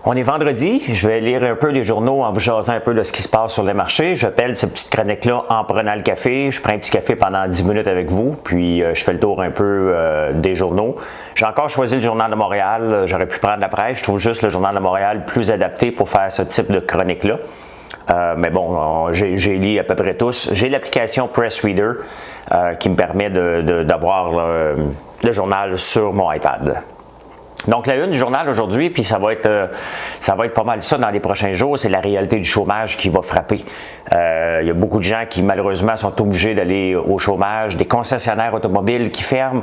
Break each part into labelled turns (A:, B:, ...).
A: On est vendredi, je vais lire un peu les journaux en vous jasant un peu de ce qui se passe sur les marchés. J'appelle cette petite chronique-là en prenant le café. Je prends un petit café pendant 10 minutes avec vous, puis je fais le tour un peu des journaux. J'ai encore choisi le Journal de Montréal. J'aurais pu prendre la presse. Je trouve juste le Journal de Montréal plus adapté pour faire ce type de chronique-là. Mais bon, j'ai lu à peu près tous. J'ai l'application Press Reader qui me permet d'avoir le journal sur mon iPad. Donc, la une du journal aujourd'hui, puis ça va être pas mal ça dans les prochains jours, c'est la réalité du chômage qui va frapper. Il y a beaucoup de gens qui, malheureusement, sont obligés d'aller au chômage, des concessionnaires automobiles qui ferment.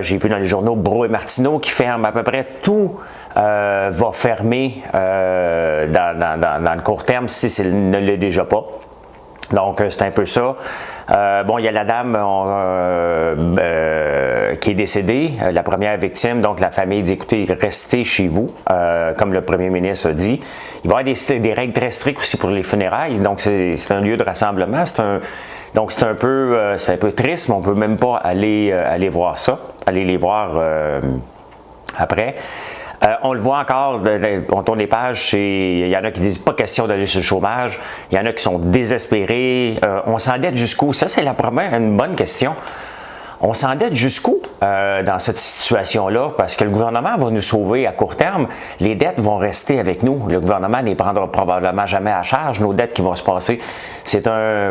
A: J'ai vu dans les journaux Brault et Martineau qui ferment. À peu près tout va fermer dans le court terme si ça ne l'est déjà pas. Donc, c'est un peu ça. Bon, il y a la dame qui est décédée, la première victime. Donc, la famille dit, écoutez, restez chez vous, comme le premier ministre a dit. Il va y avoir des règles très strictes aussi pour les funérailles. Donc, c'est un lieu de rassemblement. Donc, c'est un peu triste, mais on ne peut même pas aller voir ça, aller les voir après. On le voit encore, on tourne les pages, il y en a qui disent pas question d'aller sur le chômage, il y en a qui sont désespérés, on s'endette jusqu'où? Ça, c'est une bonne question. On s'endette jusqu'où dans cette situation-là? Parce que le gouvernement va nous sauver à court terme. Les dettes vont rester avec nous. Le gouvernement ne les prendra probablement jamais à charge, nos dettes qui vont se passer.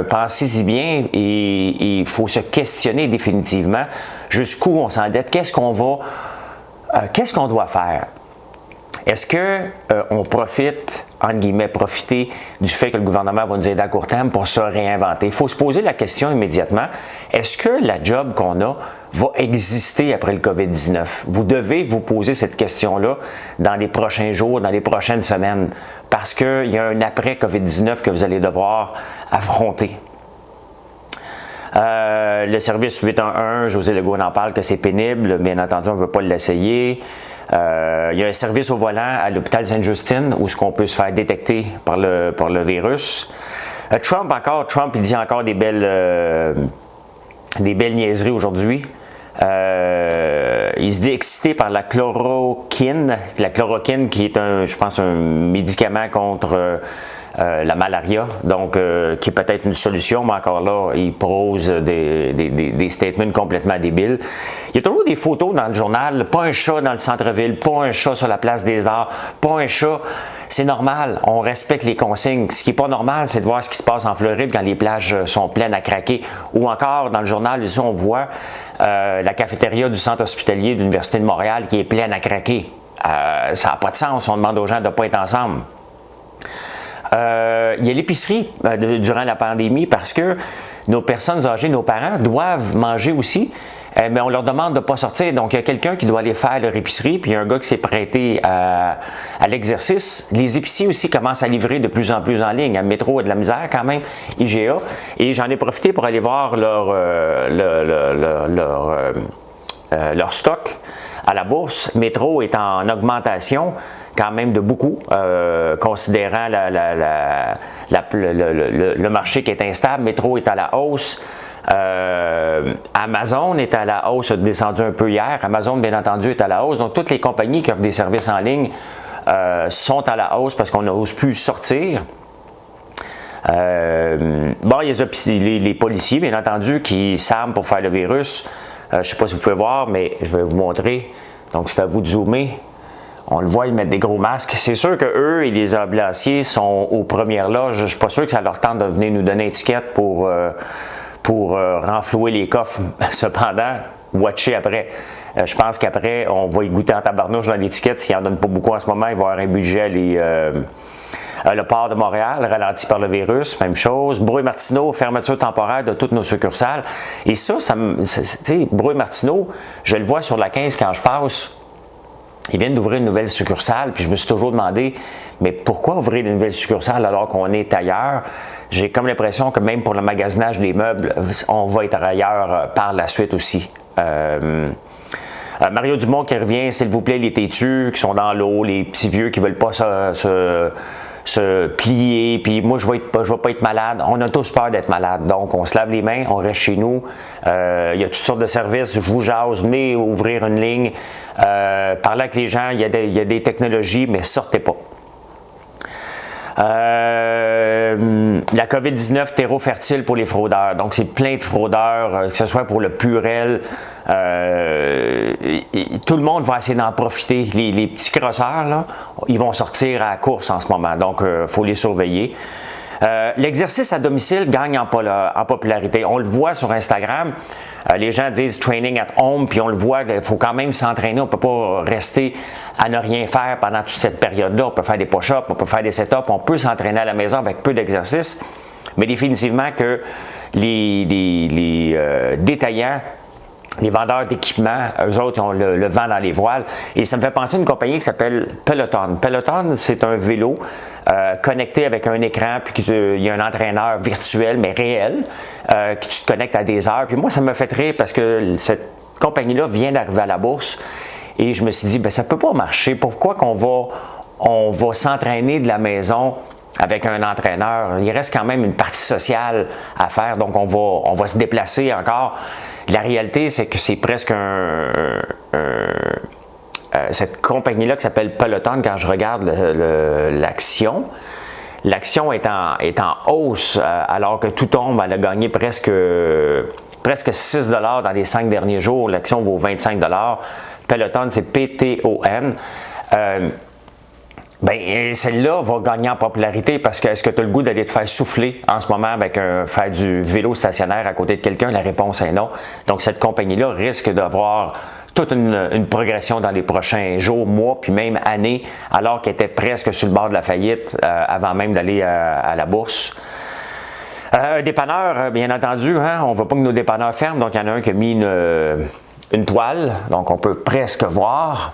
A: Pensez-y bien et il faut se questionner définitivement jusqu'où on s'endette, qu'est-ce qu'on doit faire? Est-ce qu'on profite, entre guillemets, profiter du fait que le gouvernement va nous aider à court terme pour se réinventer? Il faut se poser la question immédiatement. Est-ce que la job qu'on a va exister après le COVID-19? Vous devez vous poser cette question-là dans les prochains jours, dans les prochaines semaines, parce qu'il y a un après-COVID-19 que vous allez devoir affronter. Le service 811, José Legault en parle que c'est pénible, bien entendu, on ne veut pas l'essayer. Il y a un service au volant à l'hôpital Sainte-Justine où on peut se faire détecter par le virus. Trump, il dit encore des belles niaiseries aujourd'hui. Il se dit excité par la chloroquine. La chloroquine qui est un médicament contre la malaria, donc qui est peut-être une solution, mais encore là, il pose des statements complètement débiles. Il y a toujours des photos dans le journal, pas un chat dans le centre-ville, pas un chat sur la place des Arts, pas un chat. C'est normal, on respecte les consignes. Ce qui n'est pas normal, c'est de voir ce qui se passe en Floride quand les plages sont pleines à craquer. Ou encore, dans le journal, ici, on voit la cafétéria du centre hospitalier de l'Université de Montréal qui est pleine à craquer. Ça n'a pas de sens, on demande aux gens de ne pas être ensemble. Il y a l'épicerie durant la pandémie parce que nos personnes âgées, nos parents doivent manger aussi, mais on leur demande de ne pas sortir. Donc, il y a quelqu'un qui doit aller faire leur épicerie, puis il y a un gars qui s'est prêté à l'exercice. Les épiciers aussi commencent à livrer de plus en plus en ligne. À Métro a de la misère quand même, IGA. Et j'en ai profité pour aller voir leur stock à la bourse. Métro est en augmentation quand même de beaucoup, considérant le marché qui est instable. Métro est à la hausse. Amazon est à la hausse, a descendu un peu hier. Amazon, bien entendu, est à la hausse. Donc, toutes les compagnies qui offrent des services en ligne sont à la hausse parce qu'on n'ose plus sortir. Bon, il y a les policiers, bien entendu, qui s'arment pour faire le virus. Je ne sais pas si vous pouvez voir, mais je vais vous montrer. Donc, c'est à vous de zoomer. On le voit, ils mettent des gros masques. C'est sûr qu'eux et les ambulanciers sont aux premières loges. Je ne suis pas sûr que ça leur tente de venir nous donner une étiquette pour renflouer les coffres. Cependant, watcher après. Je pense qu'après, on va y goûter en tabarnouche dans l'étiquette. S'ils n'en donnent pas beaucoup en ce moment, il va y avoir un budget. Le port de Montréal, ralenti par le virus, même chose. Brault et Martineau, fermeture temporaire de toutes nos succursales. Et ça tu sais, Brault et Martineau, je le vois sur la 15 quand je passe. Ils viennent d'ouvrir une nouvelle succursale, puis je me suis toujours demandé, mais pourquoi ouvrir une nouvelle succursale alors qu'on est ailleurs? J'ai comme l'impression que même pour le magasinage des meubles, on va être ailleurs par la suite aussi. Mario Dumont qui revient, s'il vous plaît, les têtus qui sont dans l'eau, les petits vieux qui ne veulent pas se se plier, puis moi je vais pas être malade. On a tous peur d'être malade, donc on se lave les mains, on reste chez nous. Il y a toutes sortes de services, je vous jase, venez ouvrir une ligne, parler avec les gens, il y a des technologies, mais sortez pas. La COVID-19, terreau fertile pour les fraudeurs. Donc, c'est plein de fraudeurs, que ce soit pour le Purel. Tout le monde va essayer d'en profiter. Les petits crosseurs, là, ils vont sortir à la course en ce moment. Donc, il faut les surveiller. L'exercice à domicile gagne en popularité. On le voit sur Instagram. Les gens disent training at home, puis on le voit, il faut quand même s'entraîner. On ne peut pas rester à ne rien faire pendant toute cette période-là. On peut faire des push-ups, on peut faire des set-ups, on peut s'entraîner à la maison avec peu d'exercice. Mais définitivement que les détaillants, les vendeurs d'équipements, eux autres, ils ont le vent dans les voiles. Et ça me fait penser à une compagnie qui s'appelle Peloton. Peloton, c'est un vélo connecté avec un écran, puis il y a un entraîneur virtuel, mais réel, que tu te connectes à des heures. Puis moi, ça me fait rire parce que cette compagnie-là vient d'arriver à la bourse. Et je me suis dit, bien, ça ne peut pas marcher. Pourquoi on va s'entraîner de la maison avec un entraîneur? Il reste quand même une partie sociale à faire, donc on va se déplacer encore. La réalité, c'est que c'est presque cette compagnie-là qui s'appelle Peloton, quand je regarde l'action, l'action est en hausse alors que tout tombe. Elle a gagné presque 6 $ dans les 5 derniers jours. L'action vaut 25 $. Peloton, c'est P-T-O-N. Celle-là va gagner en popularité parce que est-ce que tu as le goût d'aller te faire souffler en ce moment avec faire du vélo stationnaire à côté de quelqu'un? La réponse est non. Donc, cette compagnie-là risque d'avoir toute une progression dans les prochains jours, mois, puis même années, alors qu'elle était presque sur le bord de la faillite avant même d'aller à la bourse. Dépanneur, bien entendu, hein, on ne veut pas que nos dépanneurs ferment, donc il y en a un qui a mis une toile, donc on peut presque voir.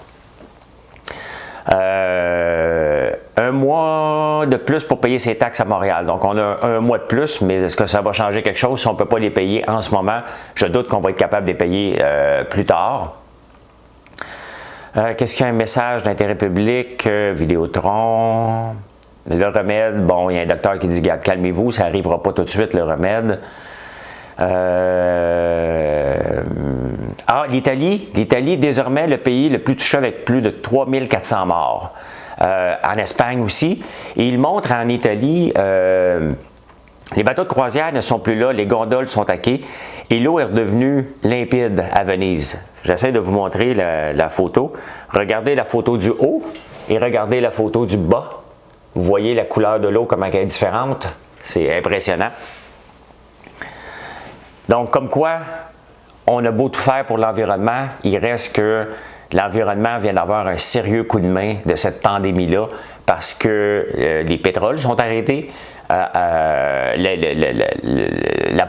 A: Un mois de plus pour payer ses taxes à Montréal. Donc, on a un mois de plus, mais est-ce que ça va changer quelque chose si on ne peut pas les payer en ce moment? Je doute qu'on va être capable de les payer plus tard. Qu'est-ce qu'il y a un message d'intérêt public? Vidéotron. Le remède, bon, il y a un docteur qui dit, regarde, calmez-vous, ça n'arrivera pas tout de suite, le remède. L'Italie, désormais, le pays le plus touché avec plus de 3400 morts. En Espagne aussi. Et il montre en Italie, les bateaux de croisière ne sont plus là, les gondoles sont à quai et l'eau est redevenue limpide à Venise. J'essaie de vous montrer la photo. Regardez la photo du haut et regardez la photo du bas. Vous voyez la couleur de l'eau, comment elle est différente. C'est impressionnant. Donc, comme quoi, on a beau tout faire pour l'environnement, il reste que l'environnement vient d'avoir un sérieux coup de main de cette pandémie-là parce que les pétroles sont arrêtés, la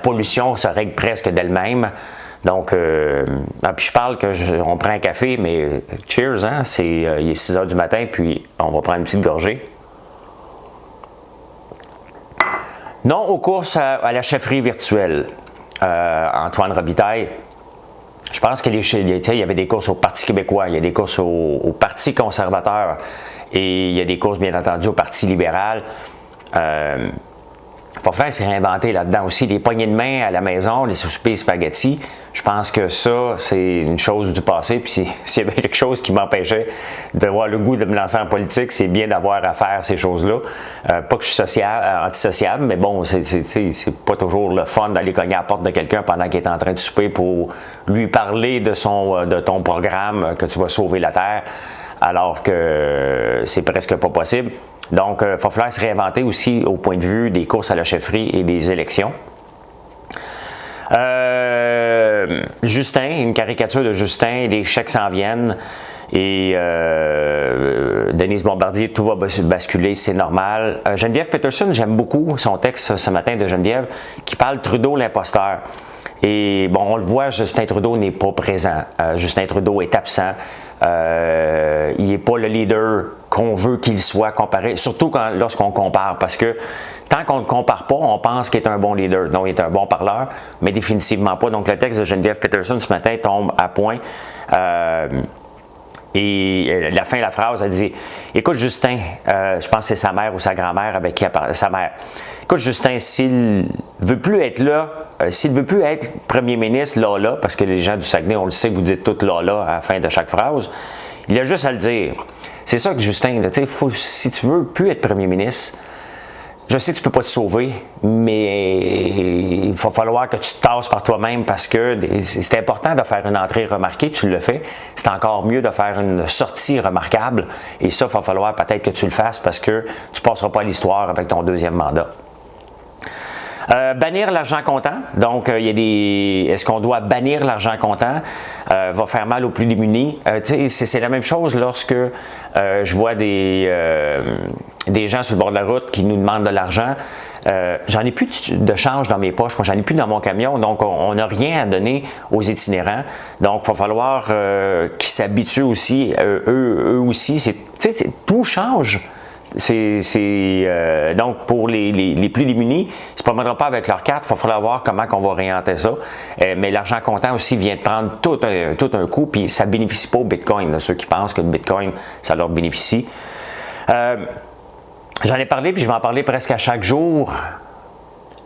A: pollution se règle presque d'elle-même. Donc, puis je parle on prend un café, mais cheers, hein? Il est 6 h du matin, puis on va prendre une petite gorgée. Non aux courses à la chefferie virtuelle. Antoine Robitaille, je pense qu'il y avait des courses au Parti québécois, il y a des courses au Parti conservateur et il y a des courses, bien entendu, au Parti libéral. Il va falloir se réinventer là-dedans aussi. Les poignées de main à la maison, les soupers spaghettis, je pense que ça, c'est une chose du passé. Puis s'il y avait quelque chose qui m'empêchait d'avoir le goût de me lancer en politique, c'est bien d'avoir à faire ces choses-là. Pas que je suis antisociable, mais bon, c'est pas toujours le fun d'aller cogner à la porte de quelqu'un pendant qu'il est en train de souper pour lui parler de ton programme, que tu vas sauver la Terre, alors que c'est presque pas possible. Donc, il va falloir se réinventer aussi au point de vue des courses à la chefferie et des élections. Justin, une caricature de Justin, les chèques s'en viennent. Et Denise Bombardier, tout va basculer, c'est normal. Geneviève Peterson, j'aime beaucoup son texte ce matin de Geneviève, qui parle Trudeau l'imposteur. Et bon, on le voit, Justin Trudeau n'est pas présent. Justin Trudeau est absent. Il n'est pas le leader qu'on veut qu'il soit comparé, surtout lorsqu'on compare, parce que tant qu'on ne le compare pas, on pense qu'il est un bon leader. Non, il est un bon parleur, mais définitivement pas. Donc, le texte de Geneviève Peterson ce matin tombe à point. Et la fin de la phrase, elle dit « Écoute Justin, je pense que c'est sa mère ou sa grand-mère avec qui elle parle, sa mère. Écoute Justin, s'il veut plus être là, s'il veut plus être premier ministre là, parce que les gens du Saguenay, on le sait, vous dites tout là à la fin de chaque phrase, il a juste à le dire. C'est ça que Justin, si tu veux plus être premier ministre, je sais que tu ne peux pas te sauver, mais il va falloir que tu te tasses par toi-même parce que c'est important de faire une entrée remarquée, tu le fais. C'est encore mieux de faire une sortie remarquable. Et ça, il va falloir peut-être que tu le fasses parce que tu ne passeras pas à l'histoire avec ton deuxième mandat. Bannir l'argent comptant. Donc, il y a des. Est-ce qu'on doit bannir l'argent comptant? Va faire mal aux plus démunis. C'est la même chose lorsque je vois des gens sur le bord de la route qui nous demandent de l'argent. J'en ai plus de change dans mes poches, moi j'en ai plus dans mon camion, donc on n'a rien à donner aux itinérants. Donc, il va falloir qu'ils s'habituent aussi, eux aussi. Tout change. Donc, pour les plus démunis, ils ne se promèneront pas avec leur carte, il va falloir voir comment on va réorienter ça. Mais l'argent comptant aussi vient de prendre tout un coup, puis ça ne bénéficie pas au Bitcoin, là, ceux qui pensent que le Bitcoin, ça leur bénéficie. J'en ai parlé, puis je vais en parler presque à chaque jour.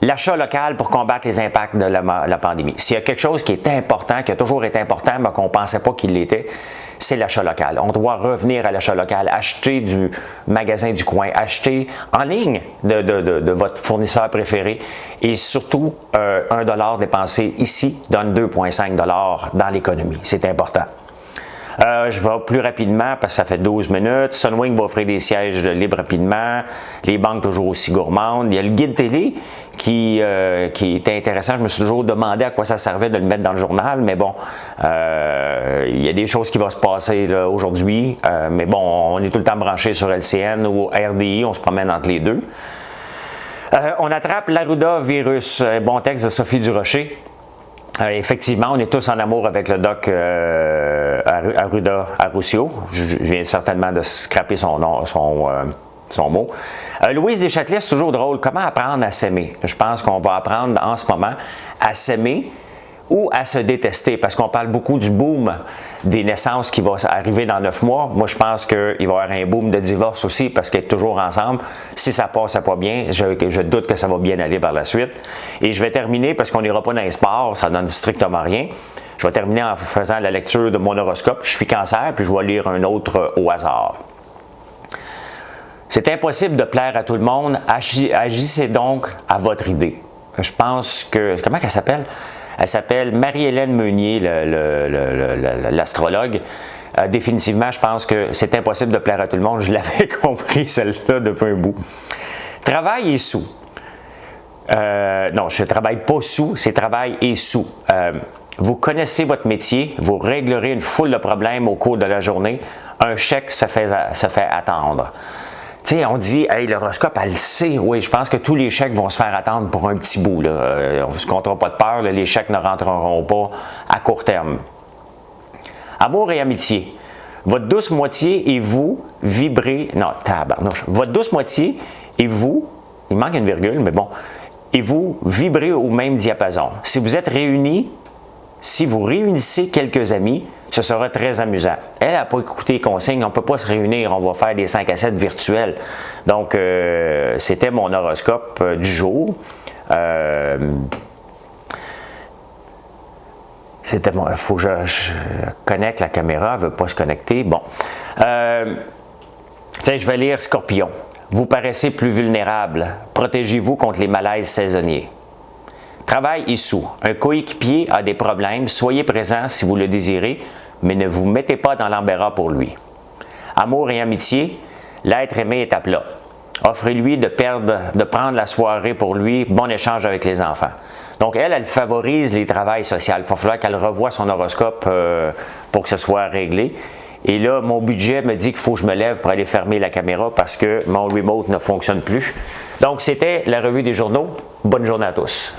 A: L'achat local pour combattre les impacts de la pandémie. S'il y a quelque chose qui est important, qui a toujours été important, mais qu'on ne pensait pas qu'il l'était, c'est l'achat local. On doit revenir à l'achat local, acheter du magasin du coin, acheter en ligne de votre fournisseur préféré et surtout, 1 $ dépensé ici donne 2,5 $ dans l'économie. C'est important. Je vais plus rapidement parce que ça fait 12 minutes. Sunwing va offrir des sièges libres rapidement. Les banques toujours aussi gourmandes. Il y a le guide télé qui était intéressant. Je me suis toujours demandé à quoi ça servait de le mettre dans le journal, mais bon, il y a des choses qui vont se passer aujourd'hui. Mais bon, on est tout le temps branché sur LCN ou RDI, on se promène entre les deux. On attrape l'Aruda virus. Bon texte de Sophie Durocher. Effectivement, on est tous en amour avec le doc Arruda Arrucio. Je viens certainement de scraper son mot. Louise Deschâtelet, c'est toujours drôle. Comment apprendre à s'aimer? Je pense qu'on va apprendre en ce moment à s'aimer ou à se détester, parce qu'on parle beaucoup du boom des naissances qui va arriver dans 9 mois. Moi, je pense qu'il va y avoir un boom de divorce aussi, parce qu'être toujours ensemble, si ça passe pas bien, je doute que ça va bien aller par la suite. Et je vais terminer, parce qu'on n'ira pas dans les sports, ça donne strictement rien. Je vais terminer en faisant la lecture de mon horoscope. Je suis Cancer, puis je vais lire un autre au hasard. C'est impossible de plaire à tout le monde. Agissez donc à votre idée. Je pense que... Comment elle s'appelle? Elle s'appelle Marie-Hélène Meunier, l'astrologue. Définitivement, je pense que c'est impossible de plaire à tout le monde. Je l'avais compris, celle-là, depuis un bout. Travail et sous. Non, je ne travaille pas sous, c'est travail et sous. Vous connaissez votre métier, vous réglerez une foule de problèmes au cours de la journée. Un chèque se fait attendre. Tu sais, on dit, hey, l'horoscope, elle le sait. Oui, je pense que tous les chèques vont se faire attendre pour un petit bout. Là. On ne se comptera pas de peur, là, les chèques ne rentreront pas à court terme. Amour et amitié. Votre douce moitié et vous vibrez. Non, tabarnouche. Votre douce moitié et vous, il manque une virgule, mais bon, et vous vibrez au même diapason. Si vous êtes réunis, si vous réunissez quelques amis, ce sera très amusant. Elle n'a pas écouté les consignes, on ne peut pas se réunir, on va faire des 5 à 7 virtuels. Donc, c'était mon horoscope du jour. C'était bon, il faut que je connecte la caméra, elle ne veut pas se connecter. Bon. Tiens, je vais lire Scorpion. Vous paraissez plus vulnérable. Protégez-vous contre les malaises saisonniers. Travail et sous. Un coéquipier a des problèmes. Soyez présent si vous le désirez, mais ne vous mettez pas dans l'embarras pour lui. Amour et amitié. L'être aimé est à plat. Offrez-lui de prendre la soirée pour lui. Bon échange avec les enfants. Donc, elle favorise les travails sociaux. Il va falloir qu'elle revoie son horoscope pour que ce soit réglé. Et là, mon budget me dit qu'il faut que je me lève pour aller fermer la caméra parce que mon remote ne fonctionne plus. Donc, c'était la revue des journaux. Bonne journée à tous.